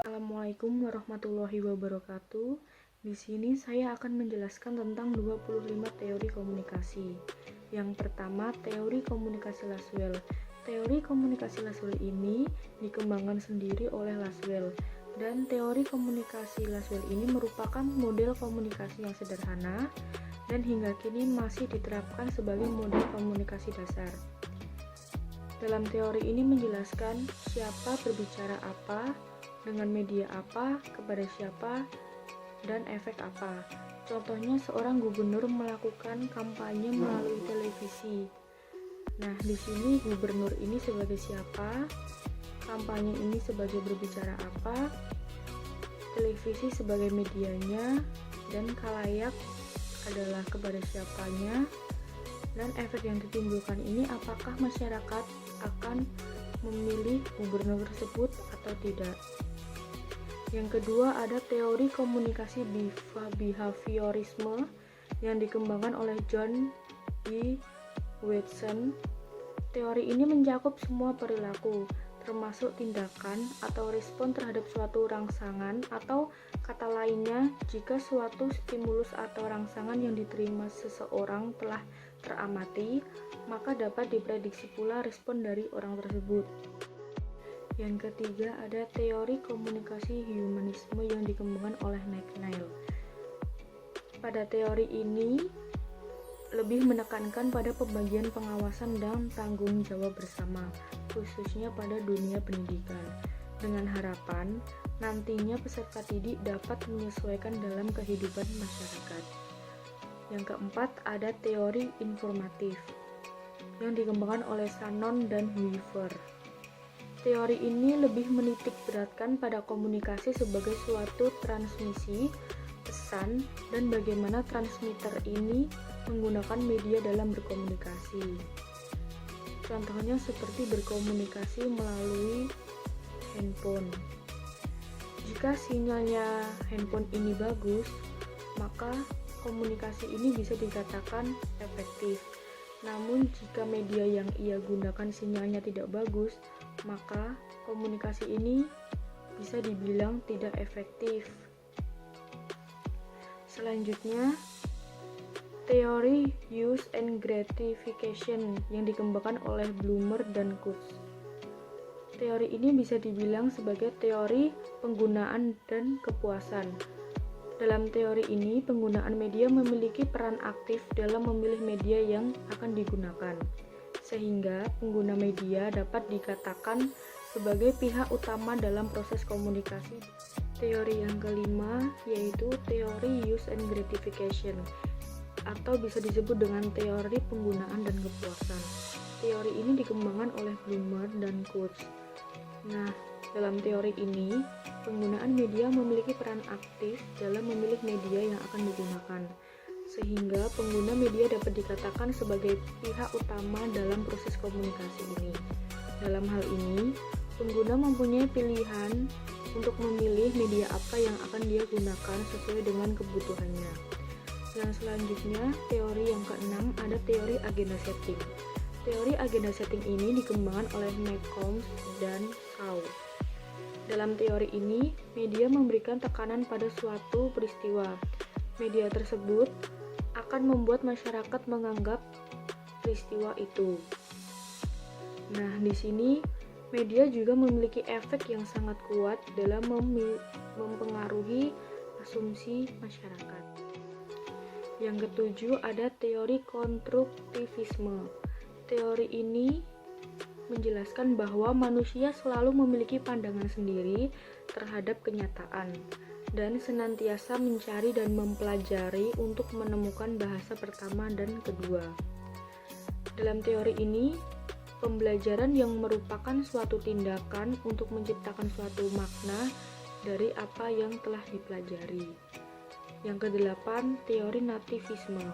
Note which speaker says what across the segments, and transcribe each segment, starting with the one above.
Speaker 1: Assalamualaikum warahmatullahi wabarakatuh. Di sini saya akan menjelaskan tentang 25 teori komunikasi. Yang pertama, teori komunikasi Laswell. Teori komunikasi Laswell ini dikembangkan sendiri oleh Laswell. Dan teori komunikasi Laswell ini merupakan model komunikasi yang sederhana dan hingga kini masih diterapkan sebagai model komunikasi dasar. Dalam teori ini menjelaskan siapa berbicara apa, dengan media apa, kepada siapa, dan efek apa. Contohnya seorang gubernur melakukan kampanye melalui televisi. Nah, di sini gubernur ini sebagai siapa, kampanye ini sebagai berbicara apa, televisi sebagai medianya, dan khalayak adalah kepada siapanya, dan efek yang ditimbulkan ini apakah masyarakat akan memilih gubernur tersebut atau tidak. Yang kedua ada teori komunikasi behaviorisme yang dikembangkan oleh John E. Watson. Teori ini mencakup semua perilaku, termasuk tindakan atau respon terhadap suatu rangsangan, atau kata lainnya, jika suatu stimulus atau rangsangan yang diterima seseorang telah teramati, maka dapat diprediksi pula respon dari orang tersebut. Yang ketiga ada teori komunikasi humanisme yang dikembangkan oleh Neil. Pada teori ini lebih menekankan pada pembagian pengawasan dan tanggung jawab bersama, khususnya pada dunia pendidikan, dengan harapan nantinya peserta didik dapat menyesuaikan dalam kehidupan masyarakat. Yang keempat ada teori informatif yang dikembangkan oleh Shannon dan Weaver. Teori ini lebih menitik beratkan pada komunikasi sebagai suatu transmisi pesan dan bagaimana transmitter ini menggunakan media dalam berkomunikasi. Contohnya seperti berkomunikasi melalui handphone. Jika sinyalnya handphone ini bagus, maka komunikasi ini bisa dikatakan efektif. Namun jika media yang ia gunakan sinyalnya tidak bagus, maka komunikasi ini bisa dibilang tidak efektif. Selanjutnya, teori use and gratification yang dikembangkan oleh Blumer dan Kurtz. Teori ini bisa dibilang sebagai teori penggunaan dan kepuasan. Dalam teori ini, penggunaan media memiliki peran aktif dalam memilih media yang akan digunakan, sehingga pengguna media dapat dikatakan sebagai pihak utama dalam proses komunikasi. Teori yang kelima yaitu teori use and gratification, atau bisa disebut dengan teori penggunaan dan kepuasan. Teori ini dikembangkan oleh Blumer dan Kurtz. Nah, dalam teori ini, penggunaan media memiliki peran aktif dalam memilih media yang akan digunakan, sehingga pengguna media dapat dikatakan sebagai pihak utama dalam proses komunikasi ini. Dalam hal ini, pengguna mempunyai pilihan untuk memilih media apa yang akan dia gunakan sesuai dengan kebutuhannya. Yang selanjutnya, teori yang keenam ada teori agenda setting. Teori agenda setting ini dikembangkan oleh McCombs dan Shaw. Dalam teori ini, media memberikan tekanan pada suatu peristiwa. Media tersebut akan membuat masyarakat menganggap peristiwa itu. Nah, di sini media juga memiliki efek yang sangat kuat dalam mempengaruhi asumsi masyarakat. Yang ketujuh ada teori konstruktivisme. Teori ini menjelaskan bahwa manusia selalu memiliki pandangan sendiri terhadap kenyataan dan senantiasa mencari dan mempelajari untuk menemukan bahasa pertama dan kedua. Dalam teori ini, pembelajaran yang merupakan suatu tindakan untuk menciptakan suatu makna dari apa yang telah dipelajari. Yang kedelapan, teori nativisme.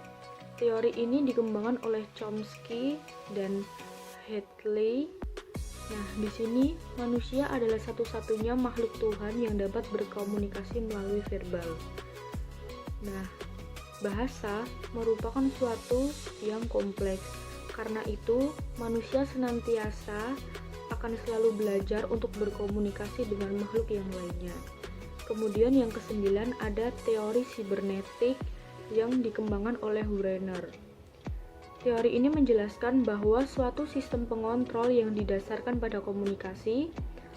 Speaker 1: Teori ini dikembangkan oleh Chomsky dan Hadley. Nah, di sini manusia adalah satu-satunya makhluk Tuhan yang dapat berkomunikasi melalui verbal. Nah, bahasa merupakan suatu yang kompleks Karena itu, manusia senantiasa akan selalu belajar untuk berkomunikasi dengan makhluk yang lainnya. Kemudian yang kesembilan ada teori sibernetik yang dikembangkan oleh Brenner. Teori ini menjelaskan bahwa suatu sistem pengontrol yang didasarkan pada komunikasi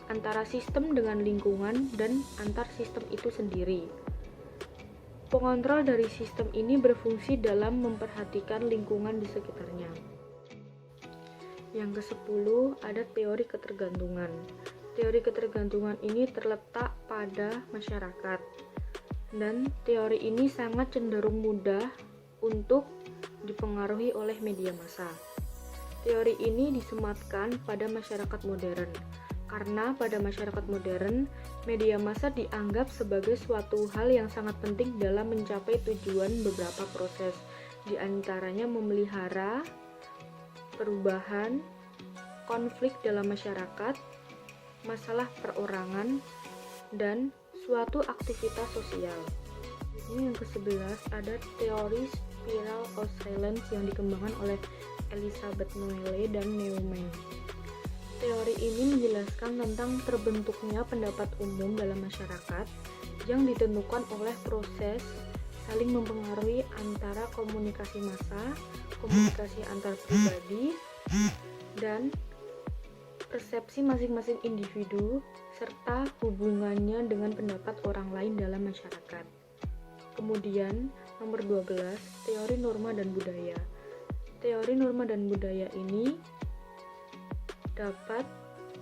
Speaker 1: antara sistem dengan lingkungan dan antar sistem itu sendiri. Pengontrol dari sistem ini berfungsi dalam memperhatikan lingkungan di sekitarnya. Yang ke-10 ada teori ketergantungan. Teori ketergantungan ini terletak pada masyarakat, dan teori ini sangat cenderung mudah untuk dipengaruhi oleh media massa. Teori ini disematkan pada masyarakat modern, karena pada masyarakat modern, media massa dianggap sebagai suatu hal yang sangat penting dalam mencapai tujuan beberapa proses, di antaranya memelihara perubahan, konflik dalam masyarakat, masalah perorangan, dan suatu aktivitas sosial. Ini yang ke-11 ada teori spiral of silence yang dikembangkan oleh Elizabeth Noelle dan Neumann. Teori ini menjelaskan tentang terbentuknya pendapat umum dalam masyarakat yang ditentukan oleh proses saling mempengaruhi antara komunikasi massa, komunikasi antar pribadi, dan persepsi masing-masing individu serta hubungannya dengan pendapat orang lain dalam masyarakat. Kemudian, nomor 12, teori norma dan budaya. Teori norma dan budaya ini dapat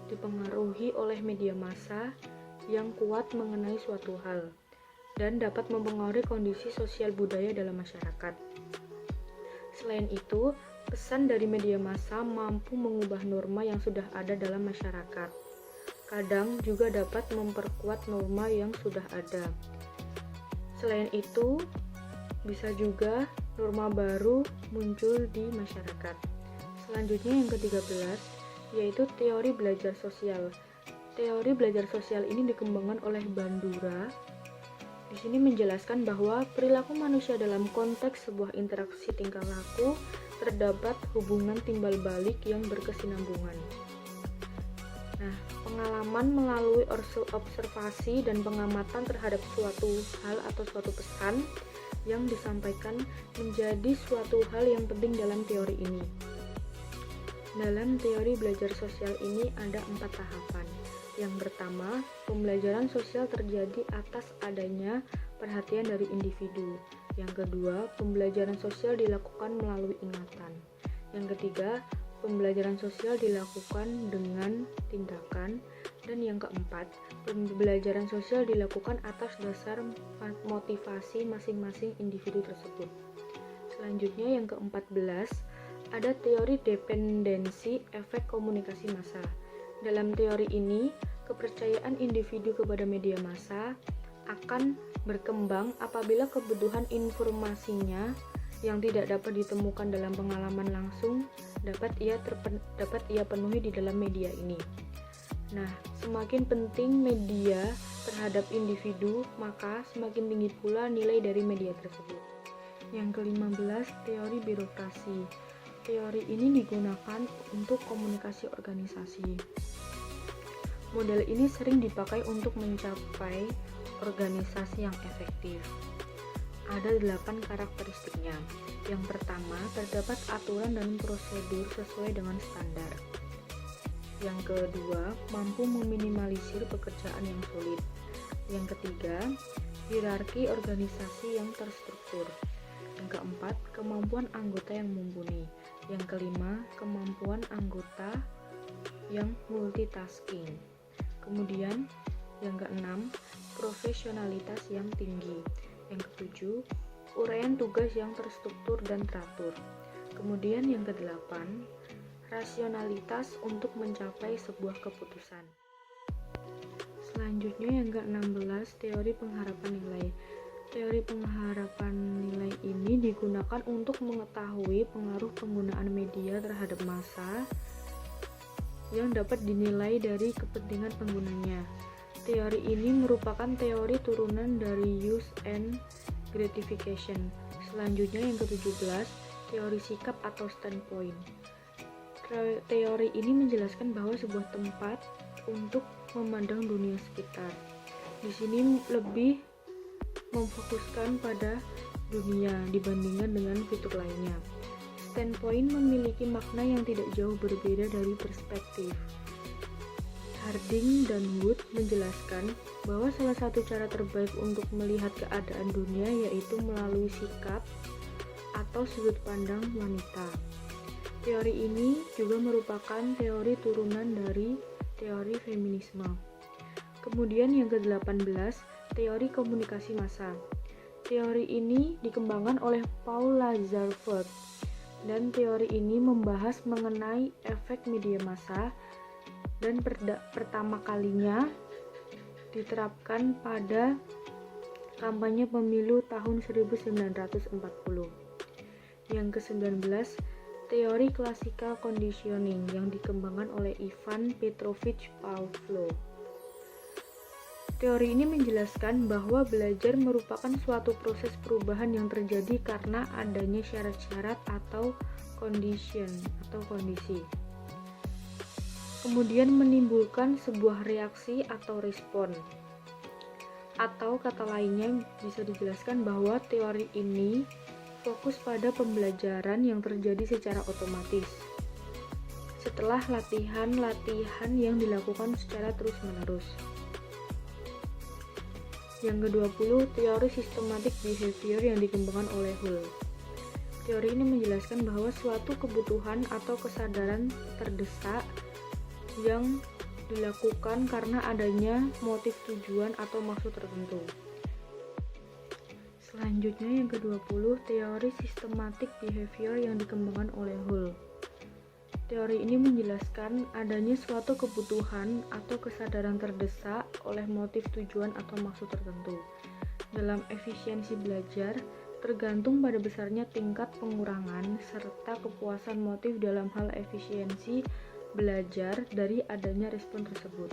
Speaker 1: dipengaruhi oleh media massa yang kuat mengenai suatu hal dan dapat mempengaruhi kondisi sosial budaya dalam masyarakat. Selain itu, pesan dari media massa mampu mengubah norma yang sudah ada dalam masyarakat. Kadang juga dapat memperkuat norma yang sudah ada. Selain itu, bisa juga norma baru muncul di masyarakat. Selanjutnya yang ke-13, yaitu teori belajar sosial. Teori belajar sosial ini dikembangkan oleh Bandura. Di sini menjelaskan bahwa perilaku manusia dalam konteks sebuah interaksi tingkah laku terdapat hubungan timbal balik yang berkesinambungan. Nah, pengalaman melalui observasi dan pengamatan terhadap suatu hal atau suatu pesan yang disampaikan menjadi suatu hal yang penting dalam teori ini. Dalam teori belajar sosial ini ada 4 tahapan. Yang pertama, pembelajaran sosial terjadi atas adanya perhatian dari individu. Yang kedua, pembelajaran sosial dilakukan melalui ingatan. Yang ketiga, pembelajaran sosial dilakukan dengan tindakan. Dan yang keempat, pembelajaran sosial dilakukan atas dasar motivasi masing-masing individu tersebut. Selanjutnya yang ke-14, ada teori dependensi efek komunikasi massa. Dalam teori ini, kepercayaan individu kepada media massa akan berkembang apabila kebutuhan informasinya yang tidak dapat ditemukan dalam pengalaman langsung dapat ia penuhi di dalam media ini. Nah, semakin penting media terhadap individu, maka semakin tinggi pula nilai dari media tersebut. Yang ke-15, teori birokrasi. Teori ini digunakan untuk komunikasi organisasi. Model ini sering dipakai untuk mencapai organisasi yang efektif. Ada 8 karakteristiknya. Yang pertama, terdapat aturan dan prosedur sesuai dengan standar. Yang kedua, mampu meminimalisir pekerjaan yang sulit. Yang ketiga, hierarki organisasi yang terstruktur. Yang keempat, kemampuan anggota yang mumpuni. Yang kelima, kemampuan anggota yang multitasking. Kemudian, yang keenam, profesionalitas yang tinggi. Yang ketujuh, uraian tugas yang terstruktur dan teratur. Kemudian yang kedelapan, rasionalitas untuk mencapai sebuah keputusan. Selanjutnya yang ke-16, teori pengharapan nilai. Teori pengharapan nilai ini digunakan untuk mengetahui pengaruh penggunaan media terhadap massa yang dapat dinilai dari kepentingan penggunanya. Teori ini merupakan teori turunan dari use and gratification. Selanjutnya yang ke-17, teori sikap atau standpoint. Teori ini menjelaskan bahwa sebuah tempat untuk memandang dunia sekitar. Di sini lebih memfokuskan pada dunia dibandingkan dengan fitur lainnya. Standpoint memiliki makna yang tidak jauh berbeda dari perspektif. Harding dan Wood menjelaskan bahwa salah satu cara terbaik untuk melihat keadaan dunia yaitu melalui sikap atau sudut pandang wanita. Teori ini juga merupakan teori turunan dari teori feminisme. Kemudian yang ke-18, teori komunikasi massa. Teori ini dikembangkan oleh Paul Lazarford, dan teori ini membahas mengenai efek media massa dan pertama kalinya diterapkan pada kampanye pemilu tahun 1940. Yang ke-19, teori classical conditioning yang dikembangkan oleh Ivan Petrovich Pavlov. Teori ini menjelaskan bahwa belajar merupakan suatu proses perubahan yang terjadi karena adanya syarat-syarat atau condition atau kondisi. Kemudian menimbulkan sebuah reaksi atau respon. Atau kata lainnya bisa dijelaskan bahwa teori ini fokus pada pembelajaran yang terjadi secara otomatis setelah latihan-latihan yang dilakukan secara terus-menerus. Yang ke-20, teori systematic behavior yang dikembangkan oleh Hull. Teori ini menjelaskan bahwa suatu kebutuhan atau kesadaran terdesak yang dilakukan karena adanya motif tujuan atau maksud tertentu. Selanjutnya yang ke-20, teori systematic behavior yang dikembangkan oleh Hull. Teori ini menjelaskan adanya suatu kebutuhan atau kesadaran terdesak oleh motif tujuan atau maksud tertentu. Dalam efisiensi belajar, tergantung pada besarnya tingkat pengurangan serta kepuasan motif dalam hal efisiensi belajar dari adanya respon tersebut.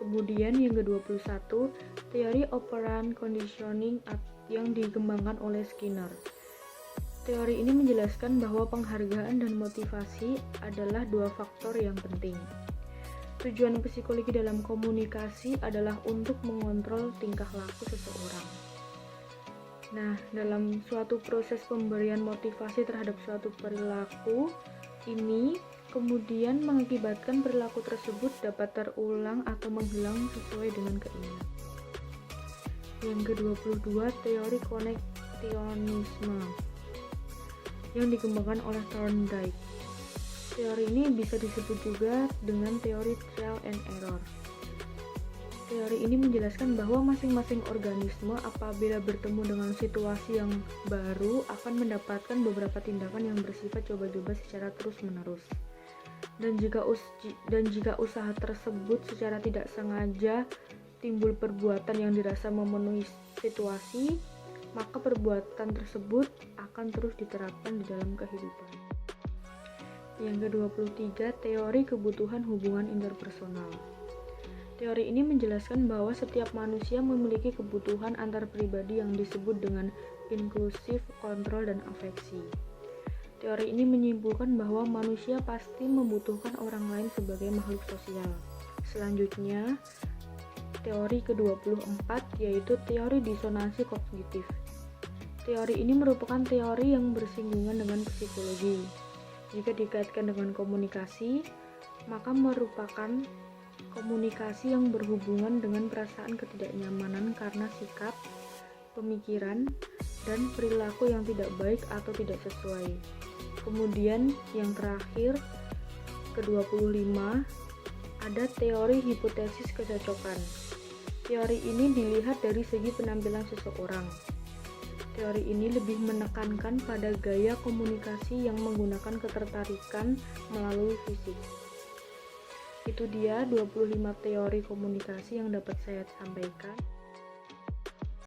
Speaker 1: Kemudian yang ke-21, teori operant conditioning yang dikembangkan oleh Skinner. Teori ini menjelaskan bahwa penghargaan dan motivasi adalah dua faktor yang penting. Tujuan psikologi dalam komunikasi adalah untuk mengontrol tingkah laku seseorang. Nah, dalam suatu proses pemberian motivasi terhadap suatu perilaku ini kemudian mengakibatkan perilaku tersebut dapat terulang atau menghilang sesuai dengan keinginan. Yang ke-22, teori koneksionisme yang dikembangkan oleh Thorndike. Teori ini bisa disebut juga dengan teori trial and error. Teori ini menjelaskan bahwa masing-masing organisme apabila bertemu dengan situasi yang baru akan mendapatkan beberapa tindakan yang bersifat coba-coba secara terus-menerus. Dan jika usaha tersebut secara tidak sengaja timbul perbuatan yang dirasa memenuhi situasi, maka perbuatan tersebut akan terus diterapkan di dalam kehidupan. Yang ke-23, teori kebutuhan hubungan interpersonal. Teori ini menjelaskan bahwa setiap manusia memiliki kebutuhan antar pribadi yang disebut dengan inklusif, kontrol, dan afeksi. Teori ini menyimpulkan bahwa manusia pasti membutuhkan orang lain sebagai makhluk sosial. Selanjutnya, teori ke-24 yaitu teori disonansi kognitif. Teori ini merupakan teori yang bersinggungan dengan psikologi. Jika dikaitkan dengan komunikasi, maka merupakan komunikasi yang berhubungan dengan perasaan ketidaknyamanan karena sikap, pemikiran, dan perilaku yang tidak baik atau tidak sesuai. Kemudian yang terakhir, ke-25, ada teori hipotesis kecocokan. Teori ini dilihat dari segi penampilan seseorang. Teori ini lebih menekankan pada gaya komunikasi yang menggunakan ketertarikan melalui fisik. Itu dia 25 teori komunikasi yang dapat saya sampaikan.